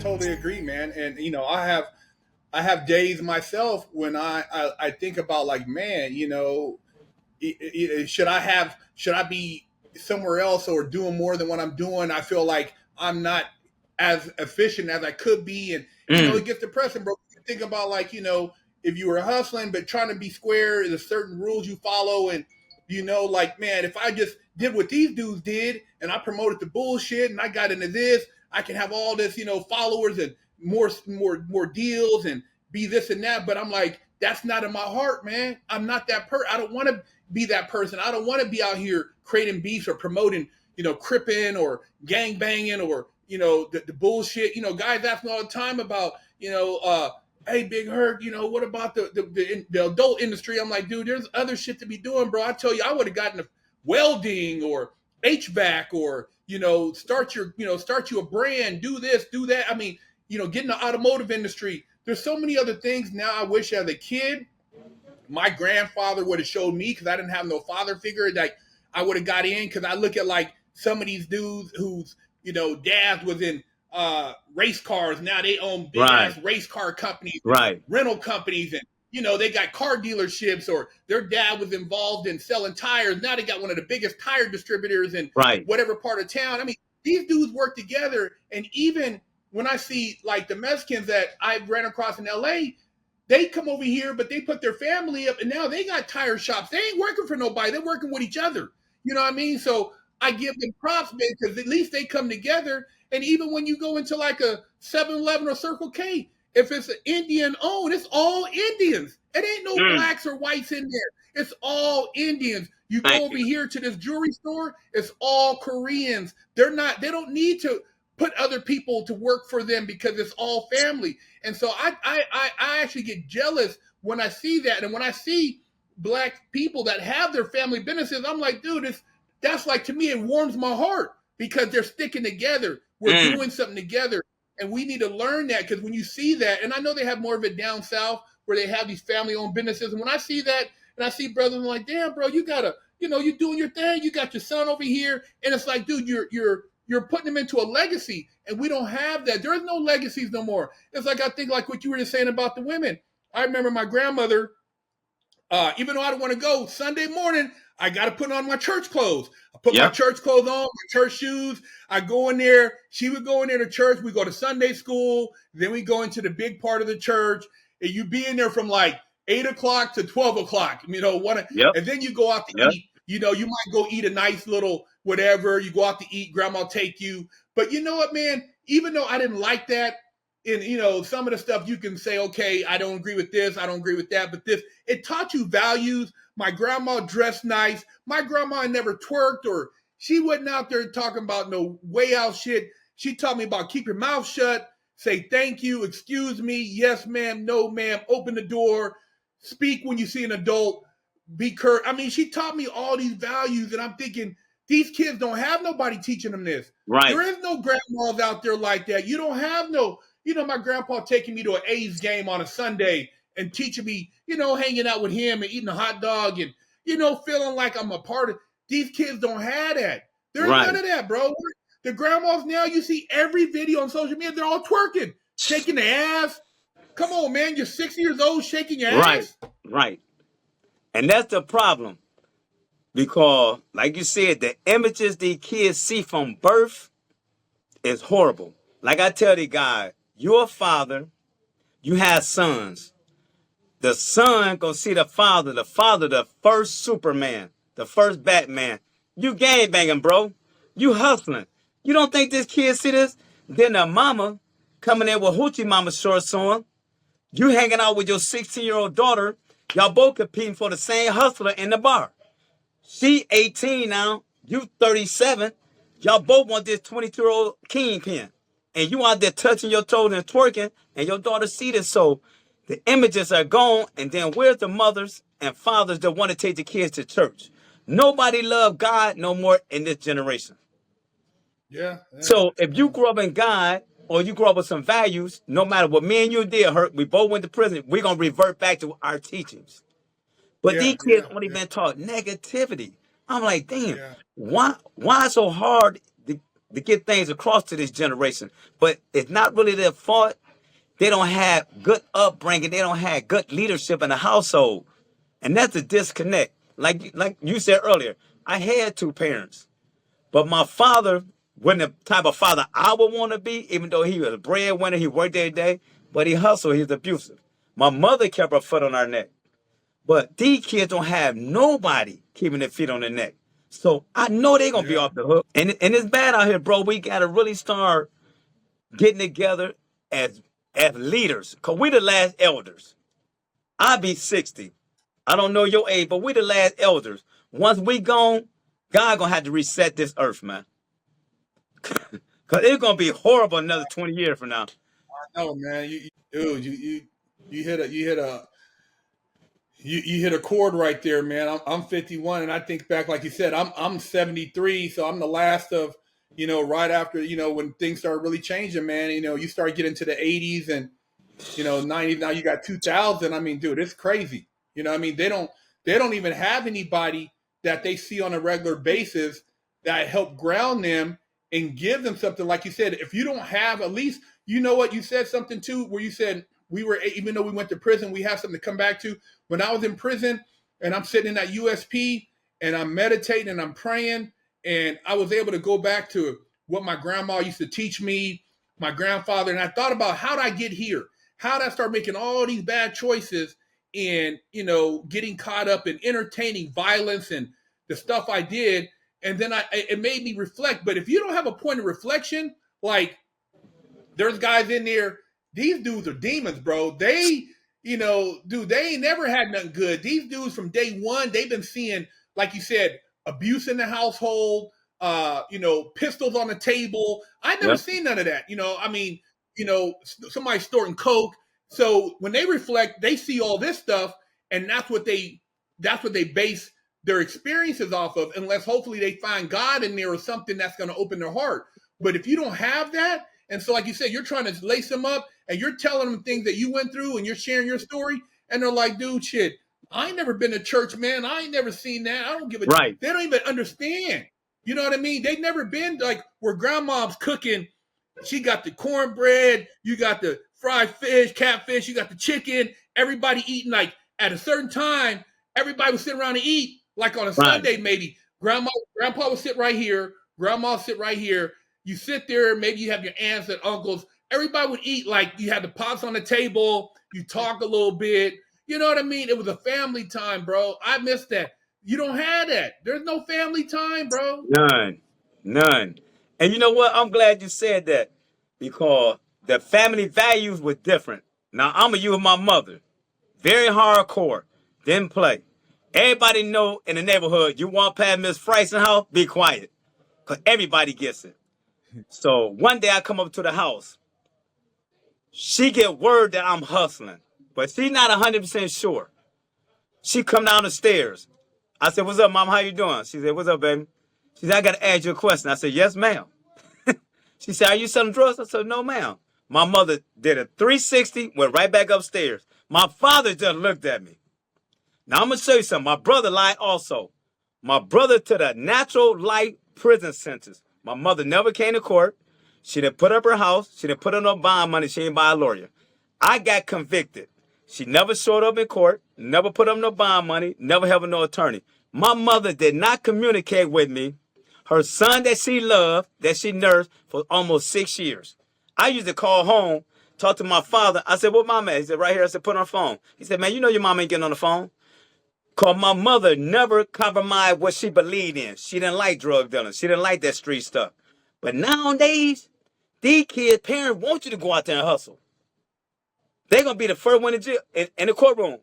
totally agree, man. And I have days myself when I think about like, man, should I be somewhere else or doing more than what I'm doing? I feel like I'm not as efficient as I could be, and Mm, it gets depressing, bro. You think about like if you were hustling but trying to be square, there's certain rules you follow, and like, man, if I just did what these dudes did and I promoted the bullshit and I got into this, I can have all this followers and more deals and be this and that. But I'm like, that's not in my heart, man. I'm not that I don't want to be that person. I don't want to be out here creating beefs or promoting, cripping or gang banging or, the bullshit. Guys ask me all the time about, hey, Big Herc, what about the adult industry? I'm like, dude, there's other shit to be doing, bro. I tell you, I would have gotten a welding or HVAC or, start you a brand, do this, do that. I mean, get in the automotive industry. There's so many other things now. I wish as a kid my grandfather would have showed me, because I didn't have no father figure. Like, I would have got in, because I look at like some of these dudes whose dads was in race cars. Now they own big right, ass race car companies and right, rental companies, and they got car dealerships, or their dad was involved in selling tires. Now they got one of the biggest tire distributors in right. whatever part of town. I mean, these dudes work together. And even when I see like the Mexicans that I ran across in LA, they come over here, but they put their family up, and now they got tire shops. They ain't working for nobody. They're working with each other. You know what I mean? So I give them props, man, because at least they come together. And even when you go into like a 7-Eleven or Circle K, if it's an Indian owned, it's all Indians. It ain't no Mm, blacks or whites in there. It's all Indians. You go thank over you. here to this jewelry store, it's all Koreans. They don't need to put other people to work for them, because it's all family. And so I actually get jealous when I see that. And when I see black people that have their family businesses, I'm like, dude, that's like, to me, it warms my heart, because they're sticking together. We're Mm, doing something together. And we need to learn that, because when you see that, and I know they have more of it down south where they have these family owned businesses. And when I see that, and I see brothers, I'm like, damn, bro, you gotta, you're doing your thing. You got your son over here. And it's like, dude, you're putting them into a legacy, and we don't have that. There is no legacies no more. It's like, I think like what you were just saying about the women. I remember my grandmother, even though I don't want to go Sunday morning, I got to put on my church clothes. I put my yep, church clothes on, my church shoes. I go in there. She would go in there to church. We go to Sunday school. Then we go into the big part of the church. And you be in there from like 8 o'clock to 12 o'clock. yep, And then you go out to yep. eat. You might go eat a nice little whatever. You go out to eat. Grandma take you. But you know what, man? Even though I didn't like that, and some of the stuff you can say, okay, I don't agree with this, I don't agree with that, but this, it taught you values. My grandma dressed nice. My grandma never twerked, or she wasn't out there talking about no way out shit. She taught me about keep your mouth shut, say thank you, excuse me, yes ma'am, no ma'am, open the door, speak when you see an adult, be curt. I mean, she taught me all these values, and I'm thinking, these kids don't have nobody teaching them this. There Right. is no grandmas out there like that. You don't have no, my grandpa taking me to an A's game on a Sunday and teaching me, hanging out with him and eating a hot dog and, feeling like I'm a part of. These kids don't have that. There's none Right. of that, bro. The grandmas now, you see every video on social media, they're all twerking, shaking their ass. Come on, man. You're 6 years old shaking your Right. ass? Right. And that's the problem. Because, like you said, the images these kids see from birth is horrible. Like I tell the guy, you're a father, you have sons. The son go see the father, the first Superman, the first Batman. You gang banging, bro. You hustling. You don't think this kid see this? Then the mama coming in with hoochie mama shorts on. You hanging out with your 16-year-old daughter. Y'all both competing for the same hustler in the bar. She 18 now. You 37. Y'all both want this 22-year-old kingpin. And you out there touching your toes and twerking, and your daughter see this. So the images are gone, and then where's the mothers and fathers that want to take the kids to church? Nobody love God no more in this generation. Yeah, yeah, So if you yeah. grew up in God or you grew up with some values, no matter what me and you did, hurt, we both went to prison, we're going to revert back to our teachings. But Yeah, these kids yeah, only yeah, been taught negativity. I'm like, damn, yeah. why so hard to get things across to this generation. But it's not really their fault. They don't have good upbringing. They don't have good leadership in the household. And that's a disconnect. Like you said earlier, I had two parents, but my father wasn't the type of father I would want to be, even though he was a breadwinner, he worked every day, but he hustled, he was abusive. My mother kept her foot on our neck. But these kids don't have nobody keeping their feet on their neck. So I know they're gonna be Yeah. off the hook. And it's bad out here, bro. We gotta really start getting together as as leaders. Cause we the last elders. I'll be 60. I don't know your age, but we the last elders. Once we gone, God gonna have to reset this earth, man. Cause it's gonna be horrible another 20 years from now. No, man. Dude, you hit you hit a chord right there, man. I'm 51, and I think back, like you said, I'm 73, so I'm the last of, right after, when things started really changing, man. You start getting to the 80s and 90s. Now you got 2000. I mean, dude, it's crazy. I mean, they don't even have anybody that they see on a regular basis that help ground them and give them something. Like you said, if you don't have at least, what you said something too, where you said we were, even though we went to prison, we have something to come back to. When I was in prison and I'm sitting in that USP and I'm meditating and I'm praying, and I was able to go back to what my grandma used to teach me, my grandfather, and I thought about, how did I get here? How did I start making all these bad choices and, getting caught up in entertaining violence and the stuff I did? And then it made me reflect. But if you don't have a point of reflection, like, there's guys in there, these dudes are demons, bro. Dude, they ain't never had nothing good. These dudes from day one, they've been seeing, like you said, abuse in the household, pistols on the table. I never Yep. seen none of that. I mean, somebody snorting coke. So when they reflect, they see all this stuff, and that's what they base their experiences off of, unless hopefully they find God in there or something that's going to open their heart. But if you don't have that, and so, like you said, you're trying to lace them up and you're telling them things that you went through and you're sharing your story. And they're like, dude, shit, I ain't never been to church, man. I ain't never seen that. I don't give a. Right. They don't even understand. You know what I mean? They've never been like where grandma's cooking. She got the cornbread, you got the fried fish, catfish, you got the chicken. Everybody eating like at a certain time. Everybody would sit around and eat like on a Right. Sunday, maybe. Grandpa would sit right here. Grandma would sit right here. You sit there, maybe you have your aunts and uncles. Everybody would eat like you had the pots on the table. You talk a little bit. You know what I mean? It was a family time, bro. I miss that. You don't have that. There's no family time, bro. None. None. And you know what? I'm glad you said that because the family values were different. Now I'm a you with my mother. Very hardcore. Didn't play. Everybody know in the neighborhood, you want past Miss Friesen house, be quiet. Cause everybody gets it. So one day I come up to the house. She get word that I'm hustling. But she's not 100% sure. She come down the stairs. I said, what's up, mom? How you doing? She said, what's up, baby? She said, I got to ask you a question. I said, yes, ma'am. She said, are you selling drugs? I said, no, ma'am. My mother did a 360, went right back upstairs. My father just looked at me. Now, I'm going to show you something. My brother lied also. My brother to the natural life prison sentence. My mother never came to court. She didn't put up her house. She didn't put up no bond money. She didn't buy a lawyer. I got convicted. She never showed up in court, never put up no bond money, never held no attorney. My mother did not communicate with me. Her son that she loved, that she nursed for almost 6 years. I used to call home, talk to my father. I said, what mom at? He said, right here. I said, put on the phone. He said, man, you know your mom ain't getting on the phone. Because my mother never compromised what she believed in. She didn't like drug dealing. She didn't like that street stuff. But nowadays, these kids, parents want you to go out there and hustle. They're going to be the first one in jail, in the courtroom.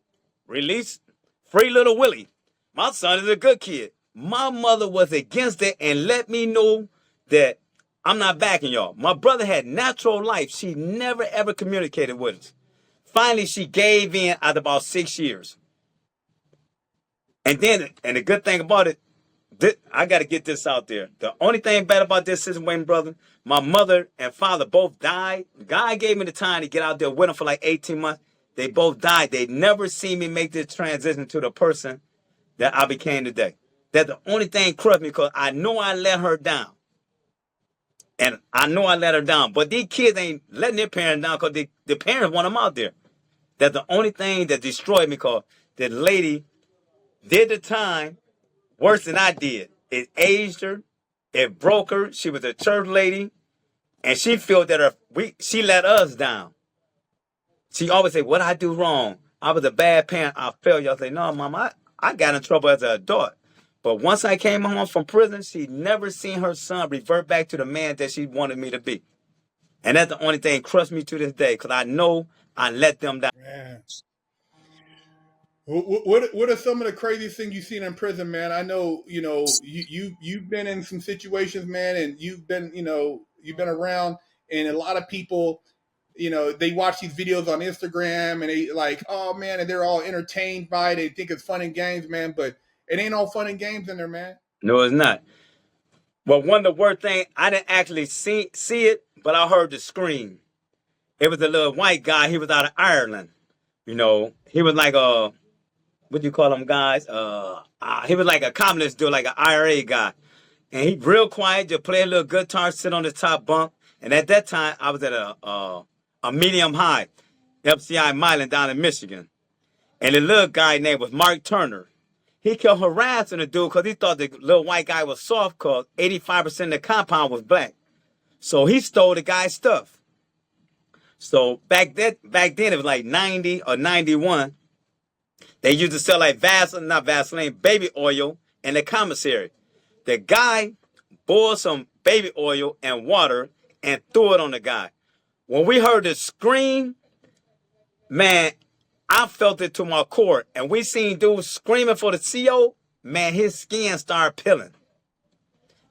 Release free little Willie. My son is a good kid. My mother was against it and let me know that I'm not backing y'all. My brother had natural life. She never, ever communicated with us. Finally, she gave in after about 6 years. And then, and the good thing about it, I got to get this out there. The only thing bad about this situation, brother, my mother and father both died. God gave me the time to get out there with them for like 18 months. They both died. They never seen me make this transition to the person that I became today. That's the only thing crushed me because I know I let her down. And I know I let her down, but these kids ain't letting their parents down because the parents want them out there. That's the only thing that destroyed me because the lady did the time worse than I did. It aged her, it broke her. She was a church lady, and she felt that she let us down. She always say, "What I do wrong? I was a bad parent. I failed." Y'all say, "No, mom, I got in trouble as an adult." But once I came home from prison, she never seen her son revert back to the man that she wanted me to be. And that's the only thing crushed me to this day because I know I let them down. Man. What are some of the craziest things you've seen in prison, man? I know you've been in some situations, man, and you've been around, and a lot of people, they watch these videos on Instagram and they like, oh man, and they're all entertained by it. They think it's fun and games, man, but it ain't all fun and games in there, man. No, it's not. Well, one of the worst things, I didn't actually see it, but I heard the scream. It was a little white guy. He was out of Ireland. He was like what do you call them guys? He was like a communist dude, like an IRA guy. And he real quiet, just play a little guitar, sit on the top bunk. And at that time, I was at a medium high FCI Milan down in Michigan. And the little guy name was Mark Turner. He kept harassing the dude because he thought the little white guy was soft because 85% of the compound was black. So he stole the guy's stuff. So back then it was like 90 or 91. They used to sell like not Vaseline, baby oil in the commissary. The guy boiled some baby oil and water and threw it on the guy. When we heard the scream, man, I felt it to my core. And we seen dudes screaming for the CO, man, his skin started peeling.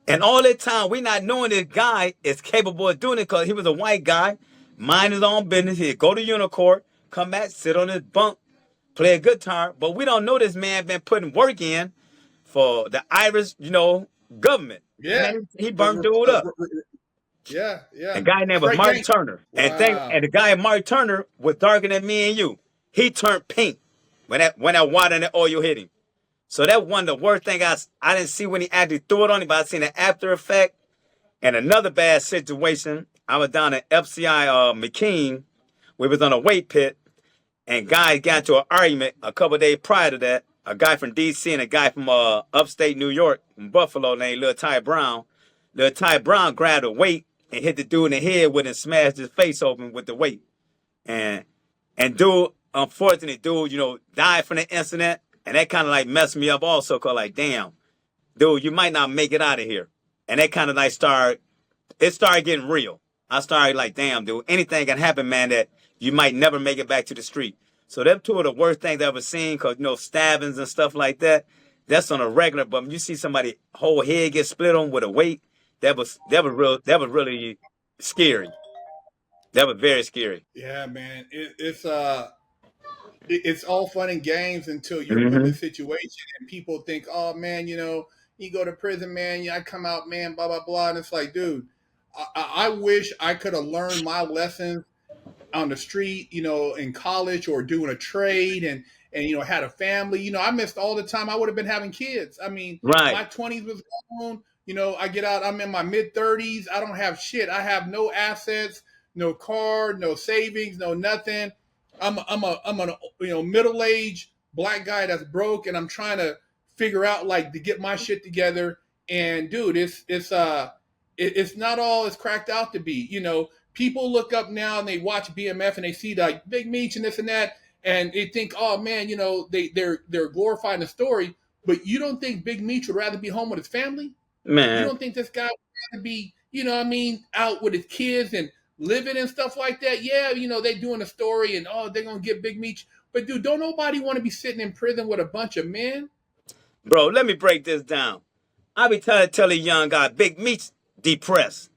And all that time, we not knowing this guy is capable of doing it because he was a white guy, mind his own business. He'd go to Unicourt, come back, sit on his bunk, play a guitar. But we don't know this man been putting work in for the Irish, government. Yeah. Man, he burned dude up. Yeah, A yeah. guy named was Straight Mark gang. Turner. And Wow. the guy Mark Turner was darker than me and you. He turned pink when that water and the oil hit him. So that one the worst thing I didn't see when he actually threw it on him, but I seen the after effect. And another bad situation, I was down at FCI McKean. We was on a weight pit, and guys got into an argument a couple of days prior to that. A guy from DC and a guy from upstate New York, from Buffalo, named Lil Ty Brown. Lil Ty Brown grabbed a weight and hit the dude in the head with it and smashed his face open with the weight. And dude, unfortunately, died from the incident. And that kind of like messed me up also, cause like, damn, dude, you might not make it out of here. And that kind of like started getting real. I started like, damn, dude, anything can happen, man, that you might never make it back to the street. So them two of the worst things I've ever seen, cause stabbings and stuff like that. That's on a regular. But when you see somebody whole head get split on with a weight, that was really scary. That was very scary. Yeah, man. It's all fun and games until you're put in Hmm. a situation and people think, oh man, you go to prison, man. I come out, man, blah blah blah, and it's like, dude, I wish I could have learned my lessons on the street, in college or doing a trade and had a family. I missed all the time I would have been having kids. I mean, Right. my 20s was gone. I get out, I'm in my mid 30s. I don't have shit. I have no assets, no car, no savings, no nothing. I'm an middle aged black guy that's broke, and I'm trying to figure out like to get my shit together. And dude, it's not all it's cracked out to be. People look up now and they watch BMF and they see like Big Meech and this and that, and they think, oh man, they're glorifying the story. But you don't think Big Meech would rather be home with his family? You Man, don't think this guy would rather be, what I mean, out with his kids and living and stuff like that? Yeah, they doing a story and oh, they're gonna get Big Meech. But dude, don't nobody want to be sitting in prison with a bunch of men. bro, let me break this down. I be trying to tell a young guy, Big Meat's depressed.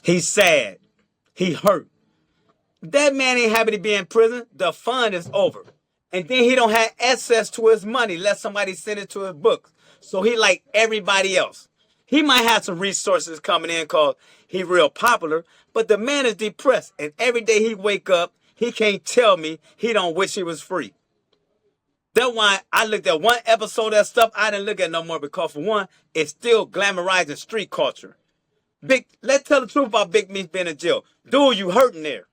He's sad. He hurt. That man ain't happy to be in prison. The fun is over. And then he don't have access to his money unless somebody send it to his books. So he like everybody else. He might have some resources coming in cause he real popular, but the man is depressed. And every day he wake up, he can't tell me he don't wish he was free. That's why I looked at one episode of that stuff I didn't look at no more because for one, it's still glamorizing street culture. Let's tell the truth about Big Meech being in jail. Dude, you hurting there.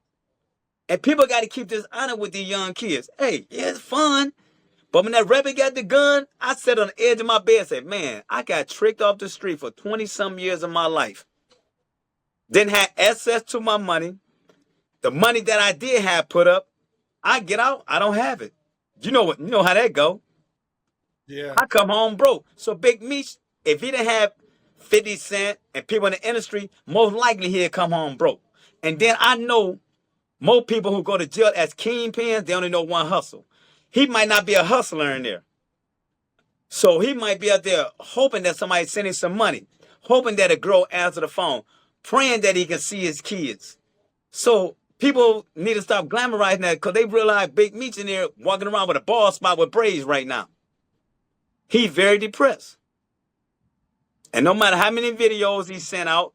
And people got to keep this honor with these young kids. Hey, yeah, it's fun. But when that rabbit got the gun, I sat on the edge of my bed and said, man, I got tricked off the street for 20-some years of my life. Didn't have access to my money. The money that I did have put up, I get out, I don't have it. You know how that go. Yeah. I come home broke. So Big Meech, if he didn't have 50 Cent and people in the industry, most likely he'd come home broke. And then I know more people who go to jail as kingpins, they only know one hustle. He might not be a hustler in there. So he might be out there hoping that somebody's sending some money, hoping that a girl answers the phone, praying that he can see his kids. So people need to stop glamorizing that because they realize Big Meech in there walking around with a bald spot with braids right now. He's very depressed. And no matter how many videos he sent out,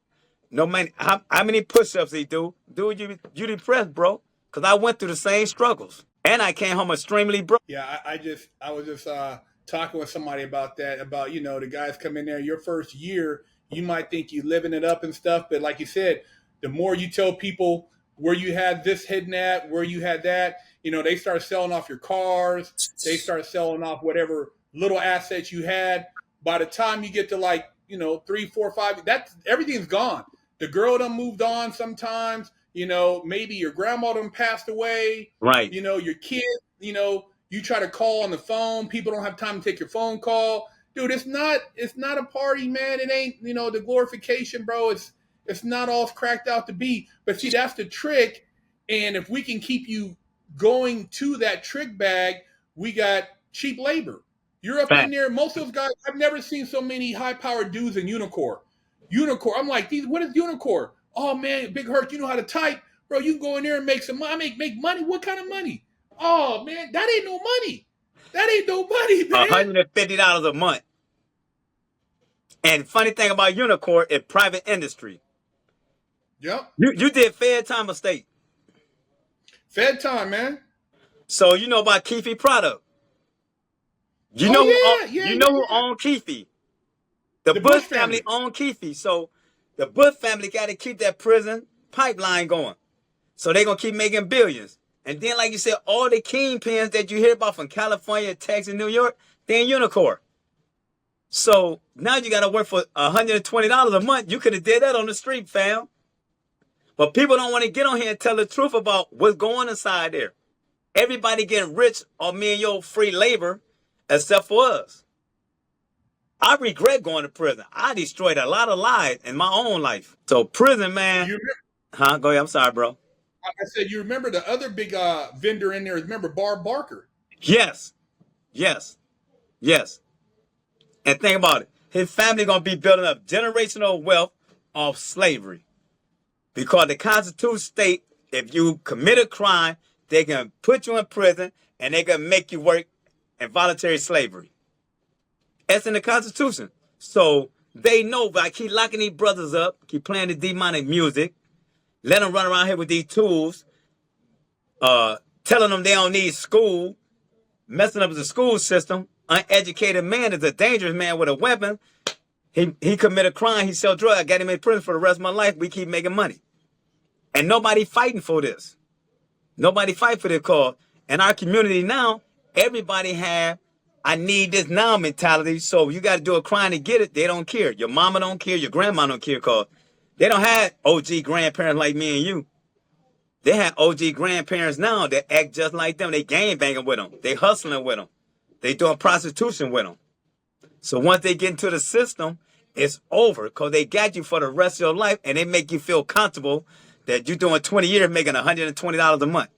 no matter how many push-ups he do, dude, you depressed, bro. Because I went through the same struggles. And I came home extremely broke. Yeah, I was just talking with somebody about that, about, the guys come in there, your first year, you might think you living it up and stuff, but like you said, the more you tell people where you had this hidden at, where you had that, they start selling off your cars, they start selling off whatever little assets you had. By the time you get to 3, 4, 5, that's everything's gone. The girl done moved on sometimes, maybe your grandma done passed away. Right. Your kids, you try to call on the phone, people don't have time to take your phone call. Dude, it's not a party, man. It ain't, the glorification, bro. It's not all cracked out to be. But see, that's the trick. And if we can keep you going to that trick bag, we got cheap labor. You're up in there. Most of those guys, I've never seen so many high-powered dudes in Unicore. I'm like, what is Unicore? Oh, man, Big Hurt, you know how to type. Bro, you can go in there and make some money. Make money? What kind of money? Oh, man, that ain't no money. That ain't no money, man. $150 a month. And funny thing about Unicore is private industry. Yep. You did Fed time or state? Fed time, man. So you know about Keefe product. You know who owned Keefe? The Bush family owned Keefe. So the Bush family got to keep that prison pipeline going. So they're going to keep making billions. And then, like you said, all the kingpins that you hear about from California, Texas, New York, they're in Unicore. So now you got to work for $120 a month. You could have did that on the street, fam. But people don't want to get on here and tell the truth about what's going inside there. Everybody getting rich on me and your free labor, except for us. I regret going to prison. I destroyed a lot of lives in my own life. So prison, man. Go ahead. I'm sorry, bro. I said, you remember the other big vendor in there? Remember Barb Barker? Yes. And think about it. His family going to be building up generational wealth off slavery. Because the Constitution states if you commit a crime, they can put you in prison and they can make you work in voluntary slavery. That's in the Constitution. So they know by keep locking these brothers up, keep playing the demonic music, let them run around here with these tools, telling them they don't need school, messing up the school system. Uneducated man is a dangerous man with a weapon. He committed a crime. He sell drugs. I got him in prison for the rest of my life. We keep making money. And nobody fighting for this. Nobody fight for this cause. In our community now, everybody have, I need this now mentality. So you got to do a crime to get it. They don't care. Your mama don't care. Your grandma don't care because they don't have OG grandparents like me and you. They have OG grandparents now that act just like them. They gang banging with them. They hustling with them. They doing prostitution with them. So once they get into the system, it's over because they got you for the rest of your life and they make you feel comfortable that you're doing 20 years making $120 a month.